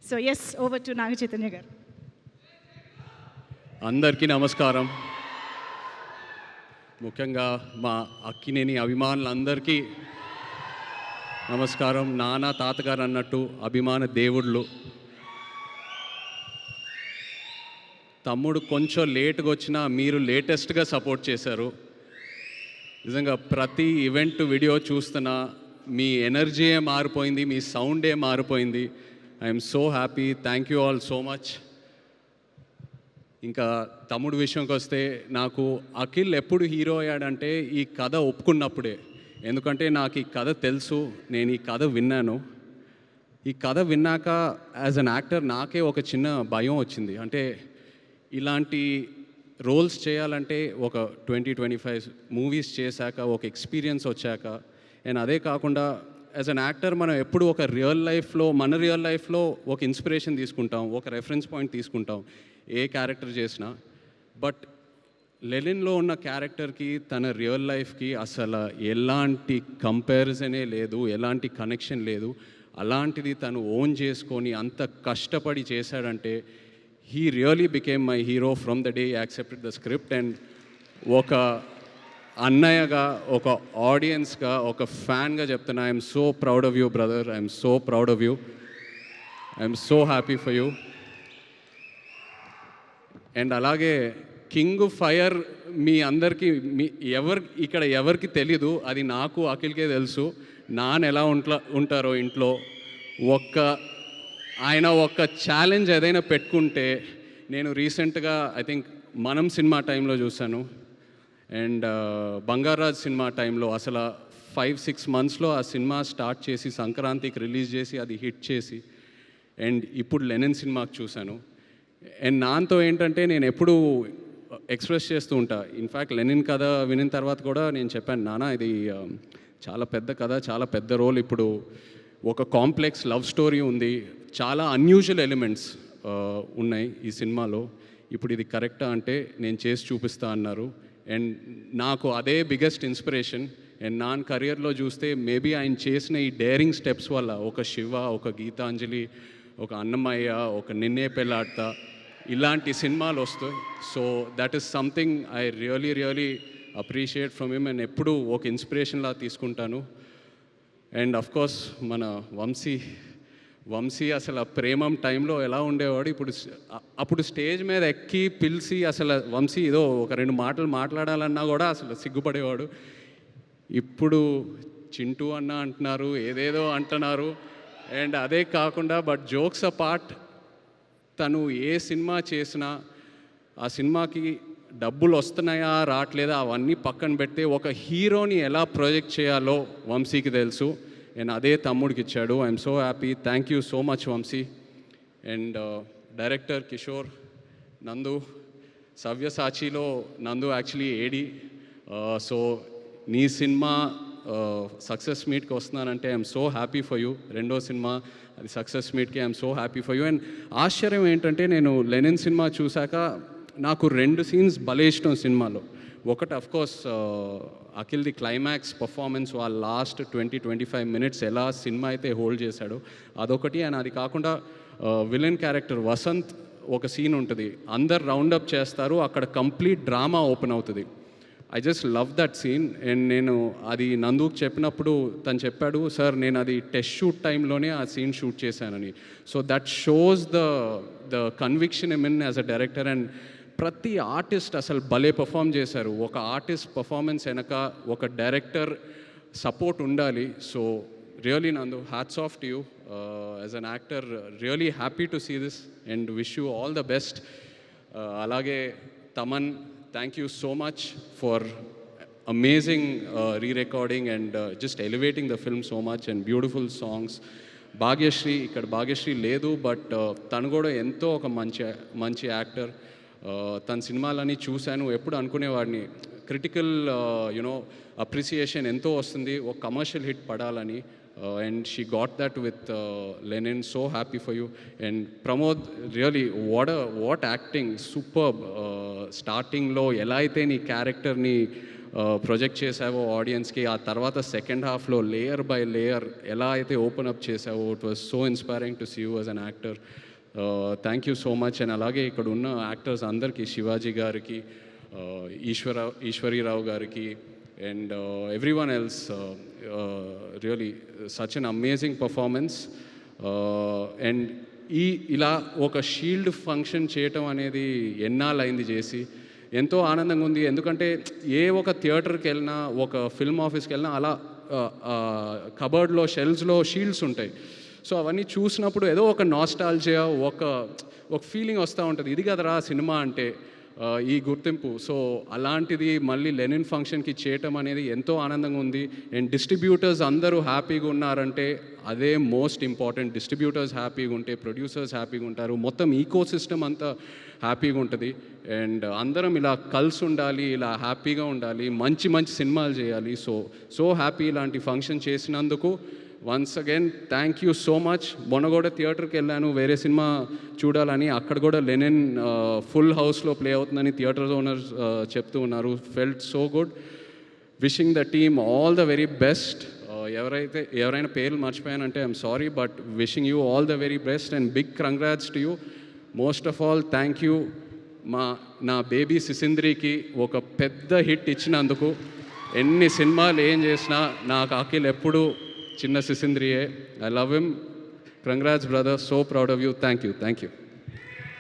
So yes, over to Naga Chaitanya గారు. అందరికీ నమస్కారం. ముఖ్యంగా మా అక్కినేని అభిమానులందరికీ నమస్కారం. నాన్న తాతగారు అన్నట్టు అభిమాన దేవుళ్ళు. తమ్ముడు కొంచెం లేట్గా వచ్చినా మీరు లేటెస్ట్గా సపోర్ట్ చేశారు. నిజంగా ప్రతి ఈవెంట్ వీడియో చూస్తున్నా మీ ఎనర్జీయే మారిపోయింది, మీ సౌండే మారిపోయింది. I'm so happy. Thank you all so much. ఇంకా తమ్ముడు విషయంకి వస్తే, నాకు అఖిల్ ఎప్పుడు హీరో అయ్యాడంటే ఈ కథ ఒప్పుకున్నప్పుడే. ఎందుకంటే నాకు ఈ కథ తెలుసు, నేను ఈ కథ విన్నాను. ఈ కథ విన్నాక యాజ్ అన్ యాక్టర్ నాకే ఒక చిన్న భయం వచ్చింది. అంటే ఇలాంటి రోల్స్ చేయాలంటే ఒక 20-25 మూవీస్ చేశాక, ఒక ఎక్స్పీరియన్స్ వచ్చాక, అండ్ అదే కాకుండా యాజ్ అన్ యాక్టర్ మనం ఎప్పుడు ఒక మన రియల్ లైఫ్లో ఒక ఇన్స్పిరేషన్ తీసుకుంటాం, ఒక రెఫరెన్స్ పాయింట్ తీసుకుంటాం ఏ క్యారెక్టర్ చేసినా. బట్ లెనిన్లో ఉన్న క్యారెక్టర్కి తన రియల్ లైఫ్కి అసలు ఎలాంటి కంపారిజనే లేదు, ఎలాంటి కనెక్షన్ లేదు. అలాంటిది తను ఓన్ చేసుకొని అంత కష్టపడి చేశాడంటే he really became my hero from the day he accepted the script. And ఒక అన్నయ్యగా, ఒక ఆడియన్స్గా, ఒక ఫ్యాన్గా చెప్తున్నా, I'm so proud of you brother. I'm so proud of you. I'm so happy for you. And అలాగే king fire మీ అందరికీ, ఇక్కడ ఎవరికి తెలీదు, అది నాకు అఖిల్కే తెలుసు. నాన్న ఎలా ఉంటారో ఇంట్లో. ఆయన ఒక ఛాలెంజ్ ఏదైనా పెట్టుకుంటే, నేను రీసెంట్గా ఐ థింక్ మనం సినిమా టైంలో చూశాను, అండ్ బంగారాజ్ సినిమా టైంలో అసలు 5-6 మంత్స్లో ఆ సినిమా స్టార్ట్ చేసి సంక్రాంతికి రిలీజ్ చేసి అది హిట్ చేసి, అండ్ ఇప్పుడు లెనిన్ సినిమాకి చూశాను. అండ్ నాన్నతో ఏంటంటే నేను ఎప్పుడూ ఎక్స్ప్రెస్ చేస్తూ ఉంటా. ఇన్ఫ్యాక్ట్ లెనిన్ కథ వినిన తర్వాత కూడా నేను చెప్పాను, నాన్న ఇది చాలా పెద్ద కథ, చాలా పెద్ద రోల్. ఇప్పుడు ఒక కాంప్లెక్స్ లవ్ స్టోరీ ఉంది, చాలా అన్యూజువల్ ఎలిమెంట్స్ ఉన్నాయి ఈ సినిమాలో. ఇప్పుడు ఇది కరెక్టా అంటే నేను చేసి చూపిస్తా అన్నారు. అండ్ నాకు అదే బిగ్గెస్ట్ ఇన్స్పిరేషన్. అండ్ నాన్న కెరియర్లో చూస్తే మేబీ ఆయన చేసిన ఈ డేరింగ్ స్టెప్స్ వల్ల ఒక శివ, ఒక గీతాంజలి, ఒక అన్నమయ్య, ఒక నిన్నే పెళ్ళాడతా, ఇలాంటి సినిమాలు వస్తాయి. So that is something I really appreciate from him. And ఎప్పుడు ఒక ఇన్స్పిరేషన్లా తీసుకుంటాను. అండ్ అఫ్కోర్స్ మన వంశీ అసలు ప్రేమం టైంలో ఎలా ఉండేవాడు, అప్పుడు స్టేజ్ మీద ఎక్కి పిలిచి అసలు వంశీ ఏదో ఒక 2 మాటలు మాట్లాడాలన్నా కూడా అసలు సిగ్గుపడేవాడు. ఇప్పుడు చింటూ అన్న అంటున్నారు, ఏదేదో అంటున్నారు. అండ్ అదే కాకుండా బట్ జోక్స్ అపార్ట్, తను ఏ సినిమా చేసినా ఆ సినిమాకి డబ్బులు వస్తున్నాయా రావట్లేదా అవన్నీ పక్కన పెడితే ఒక హీరోని ఎలా ప్రొజెక్ట్ చేయాలో వంశీకి తెలుసు. అండ్ అదే తమ్ముడికి ఇచ్చాడు. I'm so happy. Thank you so much Vamshi. And director Kishore, Nandu, సవ్యసాచిలో నందు యాక్చువల్లీ ఏడి. సో నీ సినిమా సక్సెస్ మీట్కి వస్తున్నానంటే I'm so happy for you. రెండో సినిమా అది సక్సెస్ మీట్కి I'm so happy for you. And ఆశ్చర్యం ఏంటంటే నేను లెనిన్ సినిమా చూశాక నాకు 2 సీన్స్ భలే ఇష్టం సినిమాలో. ఒకటి అఫ్కోర్స్ అఖిల్ది క్లైమాక్స్ పర్ఫార్మెన్స్, వాళ్ళ లాస్ట్ 20-25 మినిట్స్ ఎలా సినిమా అయితే హోల్డ్ చేశాడో అదొకటి. అండ్ అది కాకుండా విలన్ క్యారెక్టర్ వసంత్ ఒక సీన్ ఉంటుంది, అందరు రౌండప్ చేస్తారు, అక్కడ కంప్లీట్ డ్రామా ఓపెన్ అవుతుంది. I just love that scene. And నేను అది నందుకు చెప్పినప్పుడు తను చెప్పాడు, సార్ నేను అది టెస్ట్ షూట్ టైంలోనే ఆ సీన్ షూట్ చేశానని. So that shows the conviction I mean as a director. And ప్రతి ఆర్టిస్ట్ అసలు భలే పర్ఫామ్ చేశారు. ఒక ఆర్టిస్ట్ పర్ఫార్మెన్స్ వెనక ఒక డైరెక్టర్ సపోర్ట్ ఉండాలి. So really Nandu, hats off to you as an actor. Really happy to see this and wish you all the best. అలాగే Thaman, thank you so much for amazing re-recording and just elevating the film so much and beautiful songs. Bhagyashree, ఇక్కడ భాగ్యశ్రీ లేదు, but తను కూడా ఎంతో ఒక మంచి actor. తన సినిమాలని చూశాను, ఎప్పుడు అనుకునేవాడిని క్రిటికల్ అప్రిసియేషన్ ఎంతో వస్తుంది, ఒక కమర్షియల్ హిట్ పడాలని. And she got that with Lenin. So happy for you. And Pramod, really what acting, superb. స్టార్టింగ్లో ఎలా అయితే నీ క్యారెక్టర్ని ప్రొజెక్ట్ చేసావో ఆడియన్స్కి, ఆ తర్వాత సెకండ్ హాఫ్లో లేయర్ బై లేయర్ ఎలా అయితే ఓపెన్ అప్ చేసావో, it was so inspiring to see you as an actor. Thank you so much. And అలాగే ఇక్కడ ఉన్న యాక్టర్స్ అందరికీ, శివాజీ గారికి, ఈశ్వరీరావు గారికి, and everyone else, really such an amazing performance. And ఇలా ఒక షీల్డ్ ఫంక్షన్ చేయటం అనేది ఎన్నాళ్ళైంది చేసి, ఎంతో ఆనందంగా ఉంది. ఎందుకంటే ఏ ఒక థియేటర్కి వెళ్ళినా, ఒక ఫిల్మ్ ఆఫీస్కి వెళ్ళినా అలా కబర్డ్లో షెల్ఫ్స్లో షీల్డ్స్ ఉంటాయి. సో అవన్నీ చూసినప్పుడు ఏదో ఒక నాస్టాల్జియా, ఒక ఫీలింగ్ వస్తూ ఉంటుంది, ఇది కదరా సినిమా అంటే, ఈ గుర్తింపు. సో అలాంటిది మళ్ళీ లెనిన్ ఫంక్షన్కి చేయటం అనేది ఎంతో ఆనందంగా ఉంది. అండ్ డిస్ట్రిబ్యూటర్స్ అందరూ హ్యాపీగా ఉన్నారంటే అదే మోస్ట్ ఇంపార్టెంట్. డిస్ట్రిబ్యూటర్స్ హ్యాపీగా ఉంటే ప్రొడ్యూసర్స్ హ్యాపీగా ఉంటారు, మొత్తం ఈకో సిస్టమ్ అంతా హ్యాపీగా ఉంటుంది. అండ్ అందరం ఇలా కలిసి ఉండాలి, ఇలా హ్యాపీగా ఉండాలి, మంచి మంచి సినిమాలు చేయాలి. సో హ్యాపీ ఇలాంటి ఫంక్షన్ చేసినందుకు. Once again thank you so much. మొన్న కూడా థియేటర్కి వెళ్ళాను వేరే సినిమా చూడాలని, అక్కడ కూడా లెనిన్ ఫుల్ హౌస్లో ప్లే అవుతుందని థియేటర్ ఓనర్స్ చెప్తూ ఉన్నారు. Felt so good. Wishing the team all the very best. ఎవరైనా పేర్లు మర్చిపోయానంటే I'm sorry, but wishing you all the very best and big congrats to you. Most of all thank you నా baby సిసింద్రికి ఒక పెద్ద hit ఇచ్చినందుకు. ఎన్ని సినిమాలు ఏం చేసినా నాకు అఖిల్ ఎప్పుడు చిన్న సిసింద్రియే. I love him. Congrats brother, so proud of you. Thank you.